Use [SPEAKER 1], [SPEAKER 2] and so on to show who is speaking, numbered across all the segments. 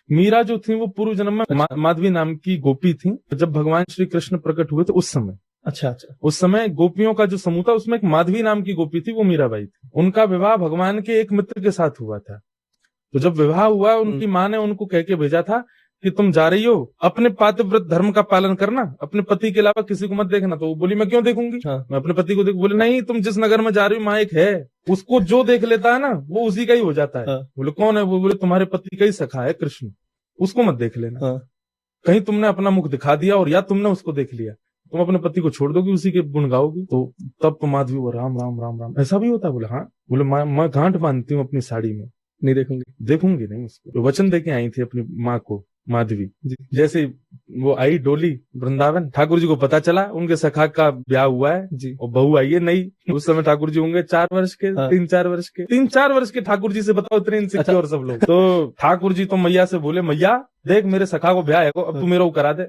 [SPEAKER 1] मीरा जो थी वो पूर्व जन्म में माधवी नाम की गोपी थी। जब भगवान श्री कृष्ण प्रकट हुए थे उस समय,
[SPEAKER 2] अच्छा अच्छा,
[SPEAKER 1] उस समय गोपियों का जो समूह था उसमें एक माधवी नाम की गोपी थी, वो मीराबाई थी। उनका विवाह भगवान के एक मित्र के साथ हुआ था। तो जब विवाह हुआ उनकी माँ ने उनको कह के भेजा था कि तुम जा रही हो, अपने पातिव्रत धर्म का पालन करना, अपने पति के अलावा किसी को मत देखना। तो वो बोली मैं क्यों देखूंगी,
[SPEAKER 2] हाँ।
[SPEAKER 1] मैं अपने पति को देख। बोले नहीं, तुम जिस नगर में जा रही हो वहां एक है, उसको जो देख लेता है ना वो उसी का ही हो जाता है।
[SPEAKER 2] हाँ।
[SPEAKER 1] बोले कौन है वो? बोले तुम्हारे पति का ही सखा है कृष्ण, उसको मत देख लेना।
[SPEAKER 2] हाँ।
[SPEAKER 1] कहीं तुमने अपना मुख दिखा दिया और या तुमने उसको देख लिया, तुम अपने पति को छोड़ दोगी, उसी के गुण गाओगी। तो तब तो माधवी वो राम राम राम राम, ऐसा भी होता है? बोले हाँ। बोले मैं गांठ बांधती हूँ अपनी साड़ी में,
[SPEAKER 2] नहीं देखूंगी,
[SPEAKER 1] देखूंगी नहीं उसको। तो वचन देके आई थी अपनी माँ को माधवी। जैसे वो आई डोली वृंदावन, ठाकुर जी को पता चला उनके सखा का ब्याह हुआ है
[SPEAKER 2] जी।
[SPEAKER 1] और बहू आई है नई। उस समय ठाकुर जी होंगे 4 वर्ष के,
[SPEAKER 2] हाँ।
[SPEAKER 1] 3-4 वर्ष के, 3-4 वर्ष के ठाकुर जी से बताओ इतने इनसिक्योर और सब लोग। तो ठाकुर जी तो मैया से बोले मैया देख मेरे सखा को ब्याह है, अब तू मेरा वो करा दे।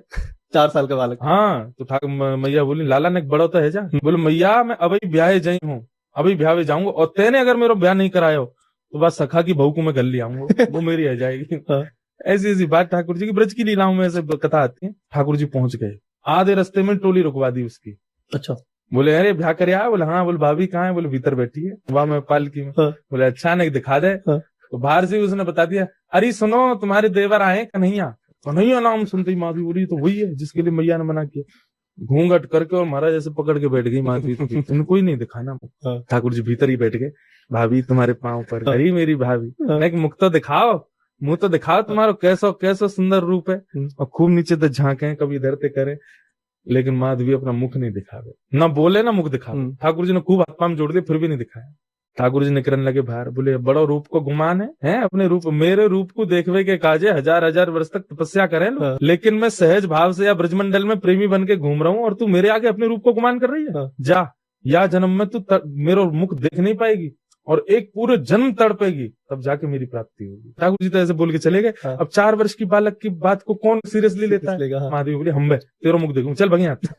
[SPEAKER 2] 4 साल का बालक।
[SPEAKER 1] हाँ, तो ठाकुर मैया बोली लाला ने बड़ा तो है जा। बोले मैया मैं अभी ब्याह जाई हूँ, अभी ब्याह जाऊंगा, और तेने अगर मेरा ब्याह नहीं कराया हो तो बस सखा की बहू को मैं गल ले आऊंगा, वो मेरी रह जाएगी। ऐसी ऐसी बात ठाकुर जी की, ब्रज की लीलाओं में ऐसे कथा आती है। ठाकुर जी पहुंच गए, आधे रास्ते में टोली रुकवा दी उसकी।
[SPEAKER 2] अच्छा।
[SPEAKER 1] बोले अरे ब्याह कर आया? बोले हाँ। बोले भाभी कहाँ है? बोले भीतर बैठी है वहां में पालकी में। बोले अच्छा नहीं दिखा दे। तो बाहर से उसने बता दिया, अरे सुनो तुम्हारे देवर आए कन्हैया। कन्हैया नाम सुनते ही माधवी बोली तो वही है जिसके लिए मैया ने मना किया। घूंघट करके और महाराज ऐसे पकड़ के बैठ गई माधवी, इनको ही नहीं दिखाना। ठाकुर जी भीतर ही बैठ गए, भाभी तुम्हारे पांव पर। अरे मेरी भाभी, मुख तो दिखाओ, मुंह तो दिखाओ, तुम्हारा कैसा कैसा सुंदर रूप है। और खूब नीचे तक झांके, कभी इधर ते करे, लेकिन माधवी अपना मुख नहीं दिखावे, ना बोले ना मुख दिखावे। ठाकुर जी ने खूब हाथ पांव जोड़ दिए फिर भी नहीं दिखाया। ठाकुर जी निकलने लगे बाहर, बोले बड़ो रूप को गुमान है अपने रूप, मेरे रूप को देखवे के काजे 1000 वर्ष तक तपस्या करें लो, लेकिन मैं सहज भाव से या ब्रजमंडल में प्रेमी बन के घूम रहा हूँ और तू मेरे आगे अपने रूप को गुमान कर रही है। जा, या जन्म में तू मेरा मुख देख नहीं पाएगी और एक पूरे जन्म तड़पेगी, तब जाके मेरी प्राप्ति होगी। ठाकुर जी तो ऐसे बोल के चले गए। अब 4 वर्ष की बालक की बात को कौन सीरियसली लेता है? माधवी बोली हम तेरा मुख देखूं, चल भगिया।